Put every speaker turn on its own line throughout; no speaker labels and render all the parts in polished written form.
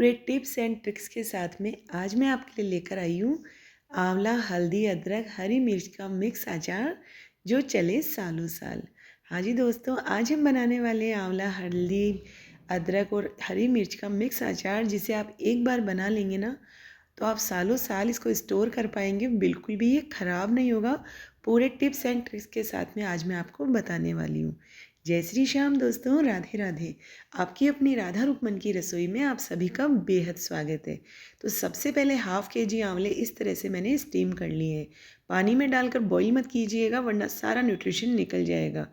पूरे tips and tricks के साथ में आज मैं आपके लिए लेकर आई हूँ आंवला, हल्दी, अदरक, हरी मिर्च का मिक्स अचार जो चले सालों साल। हाँ जी दोस्तों, आज हम बनाने वाले हैं आंवला, हल्दी, अदरक और हरी मिर्च का मिक्स अचार, जिसे आप एक बार बना लेंगे ना तो आप सालों साल इसको स्टोर कर पाएंगे। बिल्कुल भी ये ख़राब नहीं होगा। पूरे टिप्स एंड ट्रिक्स के साथ में आज मैं आपको बताने वाली हूँ। जय श्री श्याम दोस्तों, राधे राधे। आपकी अपनी राधा रुकमन की रसोई में आप सभी का बेहद स्वागत है। तो सबसे पहले हाफ़ केजी आंवले इस तरह से मैंने स्टीम कर लिए हैं। पानी में डालकर बॉईल मत कीजिएगा, वरना सारा न्यूट्रिशन निकल जाएगा।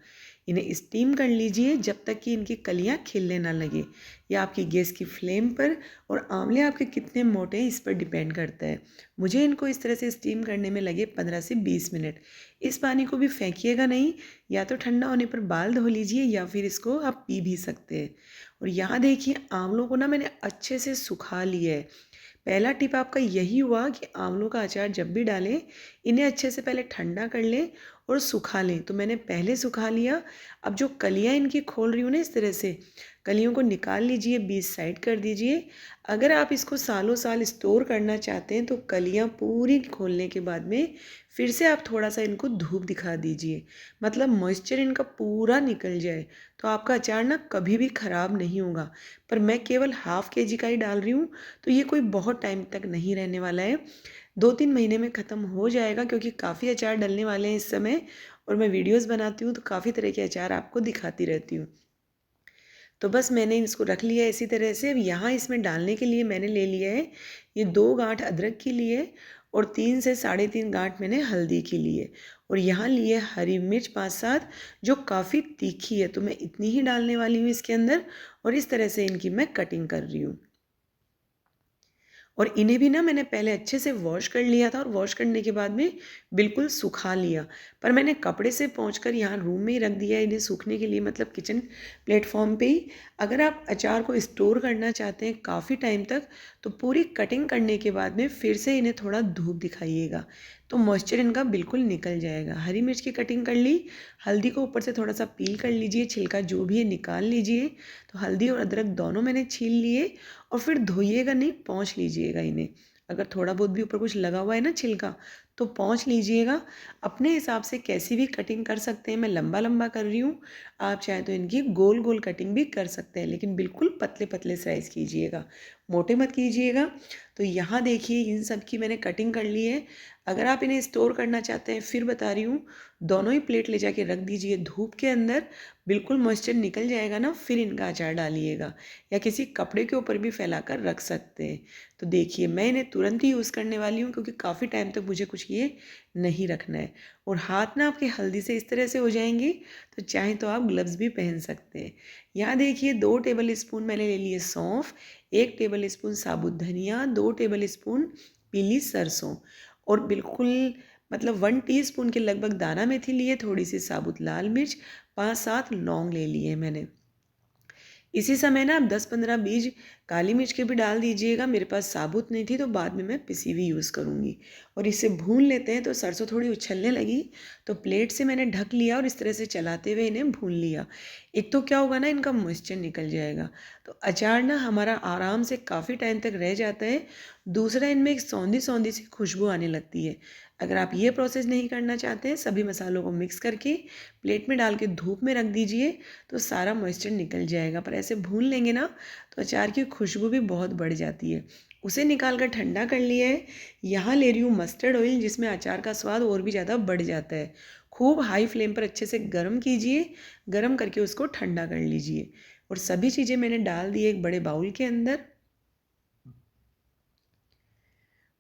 इन्हें स्टीम कर लीजिए जब तक कि इनकी कलियां खिलने ना लगे। या आपकी गैस की फ्लेम पर और आंवले आपके कितने मोटे हैं इस पर डिपेंड करता है। मुझे इनको इस तरह से स्टीम करने में लगे 15 से 20 मिनट। इस पानी को भी फेंकिएगा नहीं, या तो ठंडा होने पर बाल धो लीजिए या फिर इसको आप पी भी सकते हैं। और यहाँ देखिए, आंवलों को ना मैंने अच्छे से सुखा लिया है। पहला टिप आपका यही हुआ कि आंवलों का अचार जब भी डालें, इन्हें अच्छे से पहले ठंडा कर लें और सुखा लें। तो मैंने पहले सुखा लिया। अब जो कलियां इनकी खोल रही हूँ ना, इस तरह से कलियों को निकाल लीजिए, बीच साइड कर दीजिए। अगर आप इसको सालों साल स्टोर करना चाहते हैं तो कलियां पूरी खोलने के बाद में फिर से आप थोड़ा सा इनको धूप दिखा दीजिए, मतलब मॉइस्चर इनका पूरा निकल जाए। तो आपका अचार ना कभी भी ख़राब नहीं होगा। पर मैं केवल हाफ़ केजी का ही डाल रही हूँ, तो ये कोई बहुत टाइम तक नहीं रहने वाला है। 2-3 महीने में ख़त्म हो जाएगा, क्योंकि काफ़ी अचार डलने वाले हैं इस समय। और मैं वीडियोस बनाती हूँ तो काफ़ी तरह के अचार आपको दिखाती रहती हूँ। तो बस मैंने इसको रख लिया है इसी तरह से। अब यहाँ इसमें डालने के लिए मैंने ले लिया है ये 2 गांठ अदरक की लिए, और 3 से 3.5 गांठ मैंने हल्दी की लिए, और यहाँ लिए हरी मिर्च 5-7 जो काफ़ी तीखी है। तो मैं इतनी ही डालने वाली हूँ इसके अंदर, और इस तरह से इनकी मैं कटिंग कर रही हूँ। और इन्हें भी ना मैंने पहले अच्छे से वॉश कर लिया था, और वॉश करने के बाद में बिल्कुल सुखा लिया। पर मैंने कपड़े से पोंछकर यहाँ रूम में ही रख दिया इन्हें सूखने के लिए, मतलब किचन प्लेटफॉर्म पे ही। अगर आप अचार को स्टोर करना चाहते हैं काफ़ी टाइम तक, तो पूरी कटिंग करने के बाद में फिर से इन्हें थोड़ा धूप दिखाइएगा, तो मॉइस्चर इनका बिल्कुल निकल जाएगा। हरी मिर्च की कटिंग कर ली, हल्दी को ऊपर से थोड़ा सा पील कर लीजिए, छिलका जो भी है निकाल लीजिए। तो हल्दी और अदरक दोनों मैंने छील लिए, और फिर धोइएगा नहीं, पोंछ लीजिएगा इन्हें। अगर थोड़ा बहुत भी ऊपर कुछ लगा हुआ है ना छिलका, तो पोंछ लीजिएगा। अपने हिसाब से कैसी भी कटिंग कर सकते हैं। मैं लंबा लंबा कर रही हूँ, आप चाहे तो इनकी गोल गोल कटिंग भी कर सकते हैं, लेकिन बिल्कुल पतले पतले साइज़ कीजिएगा, मोटे मत कीजिएगा। तो यहाँ देखिए, इन सब की मैंने कटिंग कर ली है। अगर आप इन्हें स्टोर करना चाहते हैं, फिर बता रही हूँ, दोनों ही प्लेट ले जाके रख दीजिए धूप के अंदर। बिल्कुल मॉइस्चर निकल जाएगा ना, फिर इनका अचार डालिएगा, या किसी कपड़े के ऊपर भी फैलाकर रख सकते हैं। तो देखिए, मैं इन्हें तुरंत ही यूज़ करने वाली हूँ, क्योंकि काफ़ी टाइम तक मुझे कुछ ये नहीं रखना है। और हाथ ना आपके हल्दी से इस तरह से हो जाएंगे, तो चाहे तो आप ग्लव्स भी पहन सकते हैं। यहाँ देखिए, 2 टेबल स्पून मैंने ले लिए सौंफ, 1 टेबल स्पून साबुत धनिया, 2 टेबल स्पून पीली सरसों, और बिल्कुल मतलब 1 टीस्पून के लगभग दाना मेथी लिए, थोड़ी सी साबुत लाल मिर्च, 5-7 लौंग ले लिए मैंने। इसी समय ना आप 10-15 बीज काली मिर्च के भी डाल दीजिएगा। मेरे पास साबुत नहीं थी, तो बाद में मैं पिसी हुई यूज़ करूँगी। और इसे भून लेते हैं। तो सरसों थोड़ी उछलने लगी, तो प्लेट से मैंने ढक लिया और इस तरह से चलाते हुए इन्हें भून लिया। एक तो क्या होगा ना, इनका मॉइस्चर निकल जाएगा, तो अचार ना हमारा आराम से काफ़ी टाइम तक रह जाता है। दूसरा, इनमें एक सौंधी सौंधी सी खुशबू आने लगती है। अगर आप ये प्रोसेस नहीं करना चाहते हैं, सभी मसालों को मिक्स करके प्लेट में डाल के धूप में रख दीजिए, तो सारा मॉइस्चर निकल जाएगा। पर ऐसे भून लेंगे ना, तो अचार की खुशबू भी बहुत बढ़ जाती है। उसे निकाल कर ठंडा कर लिया है। यहाँ ले रही हूँ मस्टर्ड ऑयल, जिसमें अचार का स्वाद और भी ज़्यादा बढ़ जाता है। खूब हाई फ्लेम पर अच्छे से गर्म कीजिए, गर्म करके उसको ठंडा कर लीजिए। और सभी चीज़ें मैंने डाल दी एक बड़े बाउल के अंदर।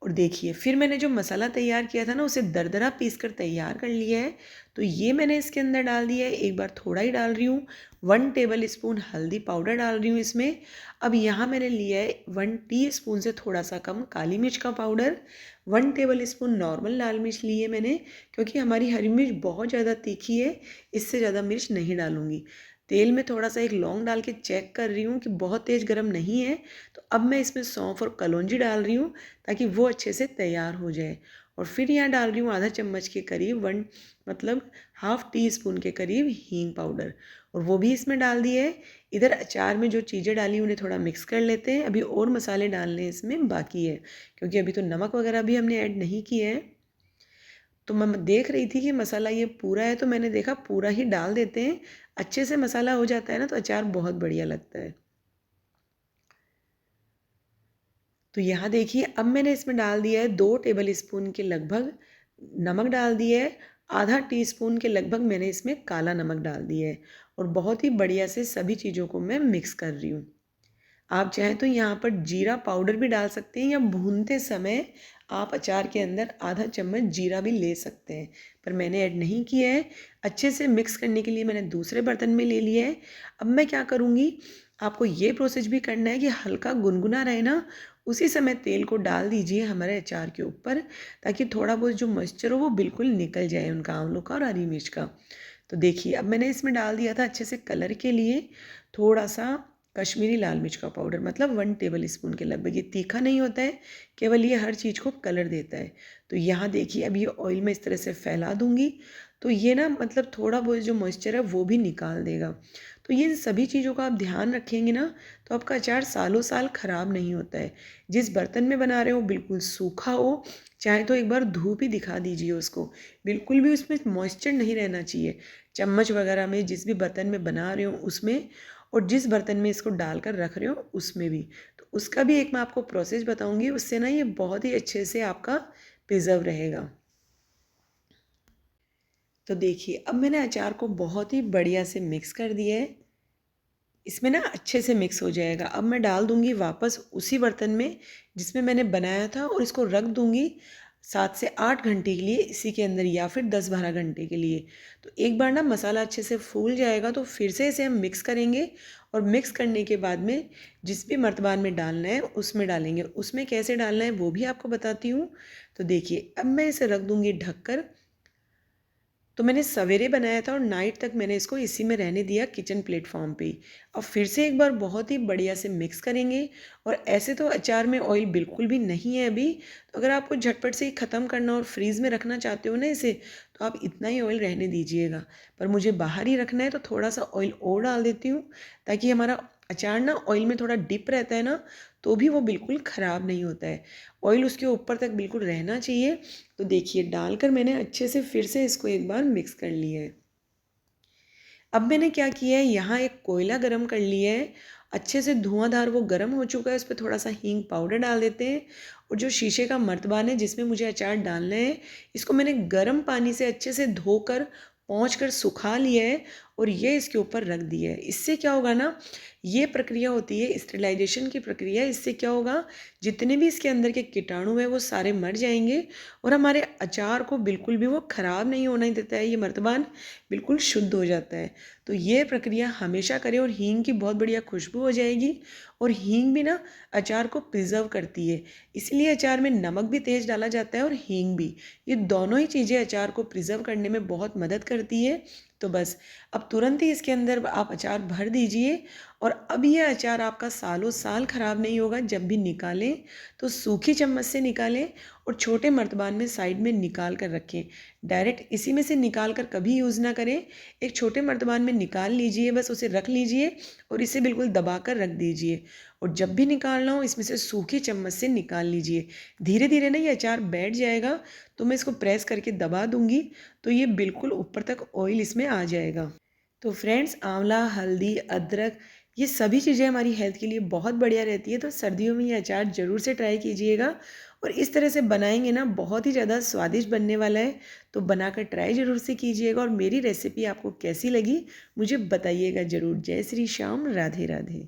और देखिए, फिर मैंने जो मसाला तैयार किया था ना, उसे दरदरा पीस कर तैयार कर लिया है। तो ये मैंने इसके अंदर डाल दिया है। एक बार थोड़ा ही डाल रही हूँ। 1 टेबल स्पून हल्दी पाउडर डाल रही हूँ इसमें। अब यहाँ मैंने लिया है 1 टीस्पून से थोड़ा सा कम काली मिर्च का पाउडर, 1 टेबल स्पून नॉर्मल लाल मिर्च ली है मैंने, क्योंकि हमारी हरी मिर्च बहुत ज़्यादा तीखी है, इससे ज़्यादा मिर्च नहीं डालूँगी। तेल में थोड़ा सा एक लौंग डाल के चेक कर रही हूँ कि बहुत तेज़ गर्म नहीं है। तो अब मैं इसमें सौंफ और कलौंजी डाल रही हूँ, ताकि वो अच्छे से तैयार हो जाए। और फिर यहाँ डाल रही हूँ आधा चम्मच के करीब, मतलब ½ टीस्पून के करीब हींग पाउडर। और वो भी इसमें डाल दिए है। इधर अचार में जो चीज़ें डाली उन्हें थोड़ा मिक्स कर लेते हैं। अभी और मसाले डालने इसमें बाकी है, क्योंकि अभी तो नमक वगैरह भी हमने ऐड नहीं किया है। तो मैं देख रही थी कि मसाला ये पूरा है, तो मैंने देखा पूरा ही डाल देते हैं। अच्छे से मसाला हो जाता है ना तो अचार बहुत बढ़िया लगता है। तो यहाँ देखिए अब मैंने इसमें डाल दिया है 2 टेबल स्पून के लगभग नमक डाल दिया है। आधा टीस्पून के लगभग मैंने इसमें काला नमक डाल दिया है और बहुत ही बढ़िया से सभी चीज़ों को मैं मिक्स कर रही हूँ। आप चाहें तो यहाँ पर जीरा पाउडर भी डाल सकते हैं या भूनते समय आप अचार के अंदर आधा चम्मच जीरा भी ले सकते हैं, पर मैंने ऐड नहीं किया है। अच्छे से मिक्स करने के लिए मैंने दूसरे बर्तन में ले लिया है। अब मैं क्या करूँगी, आपको ये प्रोसेस भी करना है कि हल्का गुनगुना रहे ना, उसी समय तेल को डाल दीजिए हमारे अचार के ऊपर, ताकि थोड़ा बहुत जो मॉइस्चर हो वो बिल्कुल निकल जाए उनका, आंवलों का और हरी मिर्च का। तो देखिए अब मैंने इसमें डाल दिया था अच्छे से कलर के लिए थोड़ा सा कश्मीरी लाल मिर्च का पाउडर, मतलब 1 टेबल स्पून के लगभग। ये तीखा नहीं होता है, केवल ये हर चीज़ को कलर देता है। तो यहाँ देखिए अब ये ऑयल में इस तरह से फैला दूँगी, तो ये ना मतलब थोड़ा बहुत जो मॉइस्चर है वो भी निकाल देगा। तो ये सभी चीज़ों का आप ध्यान रखेंगे ना, तो आपका अचार सालों साल ख़राब नहीं होता है। जिस बर्तन में बना रहे हो बिल्कुल सूखा हो, चाहे तो एक बार धूप ही दिखा दीजिए उसको, बिल्कुल भी उसमें मॉइस्चर नहीं रहना चाहिए। चम्मच वगैरह में जिस भी बर्तन में बना रहे हो उसमें, और जिस बर्तन में इसको डालकर रख रहे हो उसमें भी। तो उसका भी एक मैं आपको प्रोसेस बताऊंगी, उससे ना ये बहुत ही अच्छे से आपका प्रिजर्व रहेगा। तो देखिए अब मैंने अचार को बहुत ही बढ़िया से मिक्स कर दिया है। इसमें ना अच्छे से मिक्स हो जाएगा। अब मैं डाल दूंगी वापस उसी बर्तन में जिसमें मैंने बनाया था, और इसको रख दूंगी 7 से 8 घंटे के लिए इसी के अंदर, या फिर 10-12 घंटे के लिए। तो एक बार ना मसाला अच्छे से फूल जाएगा तो फिर से इसे हम मिक्स करेंगे, और मिक्स करने के बाद में जिस भी मर्तबान में डालना है उसमें डालेंगे। उसमें कैसे डालना है वो भी आपको बताती हूँ। तो देखिए अब मैं इसे रख दूंगी ढककर। तो मैंने सवेरे बनाया था और नाइट तक मैंने इसको इसी में रहने दिया किचन प्लेटफॉर्म पे ही। अब फिर से एक बार बहुत ही बढ़िया से मिक्स करेंगे। और ऐसे तो अचार में ऑयल बिल्कुल भी नहीं है अभी, तो अगर आपको झटपट से ही ख़त्म करना और फ्रीज़ में रखना चाहते हो ना इसे, तो आप इतना ही ऑयल रहने दीजिएगा। पर मुझे बाहर ही रखना है तो थोड़ा सा ऑयल और डाल देती हूँ, ताकि हमारा अचार ना ऑयल में थोड़ा डिप रहता है ना, तो भी वो बिल्कुल ख़राब नहीं होता है। ऑयल उसके ऊपर तक बिल्कुल रहना चाहिए। तो देखिए डालकर मैंने अच्छे से फिर से इसको एक बार मिक्स कर लिया है। अब मैंने क्या किया है, यहाँ एक कोयला गरम कर लिया है। अच्छे से धुआंधार वो गरम हो चुका है, उस पर थोड़ा सा हींग पाउडर डाल देते हैं। और जो शीशे का मर्तबान है जिसमें मुझे अचार डालना है, इसको मैंने गर्म पानी से अच्छे से धोकर पोंछ कर सुखा लिया है, और ये इसके ऊपर रख दिया है। इससे क्या होगा ना, ये प्रक्रिया होती है स्टेरिलाइजेशन की प्रक्रिया। इससे क्या होगा, जितने भी इसके अंदर के कीटाणु हैं वो सारे मर जाएंगे, और हमारे अचार को बिल्कुल भी वो ख़राब नहीं होने देता है। ये मर्तबान बिल्कुल शुद्ध हो जाता है। तो ये प्रक्रिया हमेशा करें, और हींग की बहुत बढ़िया खुशबू हो जाएगी। और हींग भी ना अचार को प्रिजर्व करती है, इसलिए अचार में नमक भी तेज़ डाला जाता है और हींग भी। ये दोनों ही चीज़ें अचार को प्रिजर्व करने में बहुत मदद करती है। तो बस अब तुरंत ही इसके अंदर आप अचार भर दीजिए, और अब ये अचार आपका सालों साल ख़राब नहीं होगा। जब भी निकालें तो सूखी चम्मच से निकालें, और छोटे मर्तबान में साइड में निकाल कर रखें। डायरेक्ट इसी में से निकाल कर कभी यूज़ ना करें। एक छोटे मर्तबान में निकाल लीजिए, बस उसे रख लीजिए और इसे बिल्कुल दबा कर रख दीजिए। और जब भी निकालना हो इसमें से सूखी चम्मच से निकाल लीजिए। धीरे धीरे ना ये अचार बैठ जाएगा, तो मैं इसको प्रेस करके दबा दूंगी, तो ये बिल्कुल ऊपर तक ऑयल इसमें आ जाएगा। तो फ्रेंड्स, आंवला, हल्दी, अदरक, ये सभी चीज़ें हमारी हेल्थ के लिए बहुत बढ़िया रहती है। तो सर्दियों में ये अचार ज़रूर से ट्राई कीजिएगा, और इस तरह से बनाएंगे ना बहुत ही ज़्यादा स्वादिष्ट बनने वाला है। तो बनाकर ट्राई ज़रूर से कीजिएगा, और मेरी रेसिपी आपको कैसी लगी मुझे बताइएगा ज़रूर। जय श्री श्याम, राधे राधे।